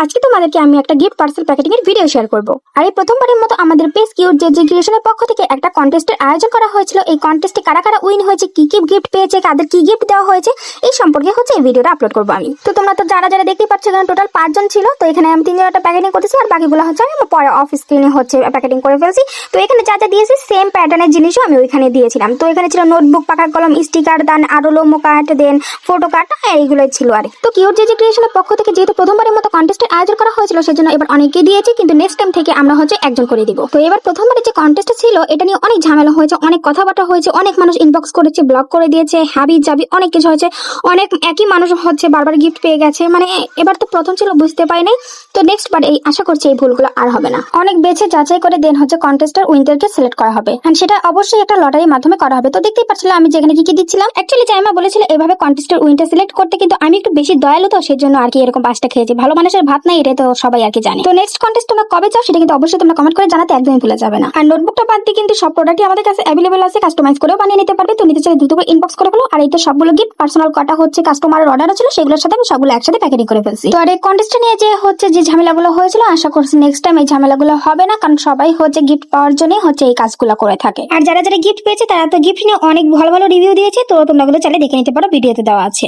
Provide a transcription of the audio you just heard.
আজকে তোমাদেরকে আমি একটা গিফট পার্সেল প্যাকেটিং এর ভিডিও শেয়ার করব। আর এই প্রথমবারের মতো আমাদের পেজ কিউট জেজে ক্রিয়েশনের পক্ষ থেকে একটা কন্টেস্টের আয়োজন করা হয়েছিল। এই কন্টেস্টে কারা কারা উইন হয়েছে, কি কি গিফট পেয়েছে, কাদের কি গিফট দেওয়া হয়েছে, এই সম্পর্কে এই ভিডিওটা আপলোড করবো আমি। তো তোমরা তো যারা যারা দেখতেই পাচ্ছ, এখানে টোটাল 5 জন ছিল। তো এখানে আমি 3 জনটা প্যাকেটিং করতেছি, আর বাকিগুলো আমি পরে অফ স্ক্রিনে প্যাকেটিং করে ফেলছি। তো এখানে যা যা দিয়েছি সেম প্যাটার্নের জিনিসও আমি ওইখানে দিয়েছিলাম। তো এখানে ছিল নোটবুক, পাকা কলম, স্টিকার, দেন আরো লোমো কার্ড, দেন ফটো কার্ড, এইগুলোই ছিল। আর তো কিউট জেজে ক্রিয়েশনের পক্ষ থেকে যেহেতু প্রথমবারের মতো কন্টেস্টের আয়োজন করা হয়েছিল, সেজন্য এবার অনেকেই দিয়েছি, কিন্তু নেক্সট টাইম থেকে আমরা একজন করে দিব। তো এবার প্রথমবারে যে কন্টেস্ট ছিল, এটা নিয়ে অনেক ঝামেলা হয়েছে, অনেক কথাবার্তা হয়েছে, অনেক মানুষ ইনবক্স করেছে, ব্লক করে দিয়েছে, হাবি জাবি অনেক কিছু হয়েছে। অনেক একই মানুষ বারবার গিফট পেয়ে গেছে। মানে এবার তো প্রথম ছিল, বুঝতে পারি নাই। তো নেক্সট বার আশা করছি এই ভুলগুলো আর হবে না। অনেক বেছে যাচাই করে দেন কন্টেস্টের উইনারকে সিলেক্ট করা হবে, এন্ড সেটা অবশ্যই একটা লটারির মাধ্যমে করা হবে। তো দেখতেই পাচ্ছিল আমি যেখানে কি কি দিচ্ছিলাম। অ্যাকচুয়ালি জাইমা বলেছিল এভাবে কন্টেস্টের উইনার সিলেক্ট করতে, কিন্তু আমি একটু বেশি দয়ালু, তো সেজন্য আর কি এরকম 5টা খেয়েছি। ভালো মানুষের ভাত নাই, এটা তো সবাই আর কি জানে। তো নেক্সট কন্টেস্ট তোমরা কবে চাও সেটা কিন্তু অবশ্যই তোমরা কমেন্ট করে জানাতে একদমই ভুলে যাবে না। আর নোটবুকটা বাদ দিয়ে কিন্তু সব প্রোডাক্টই আমাদের কাছে অ্যাভেলেবল আছে, কাস্টমাইজ করেও বানিয়ে নিতে পারবে। তো নিতে চাইলে দ্রুত করে ইনবক্স করে ফেলো। আর এই তো সবগুলো গিফট পার্সোনাল কাটা কাস্টমারের অর্ডার ছিল, সেগুলোর সাথে আমি সবগুলো একসাথে প্যাকেটিং করে ফেলছি। তো আর এই কন্টেস্টে নিয়ে যে ঝামেলাগুলো হয়েছিল, আশা করছি নেক্সট টাইম এই ঝামেলাগুলো হবে না, কারণ সবাই গিফট পাওয়ার জন্য এই কাজগুলো করে থাকে। আর যারা যারা গিফট পেয়েছে তারা তো গিফট নিয়ে অনেক ভালো ভালো রিভিউ দিয়েছে। তো তোমরা গুলো চাইলে দেখে নিতে পারো, ভিডিওতে দেওয়া আছে।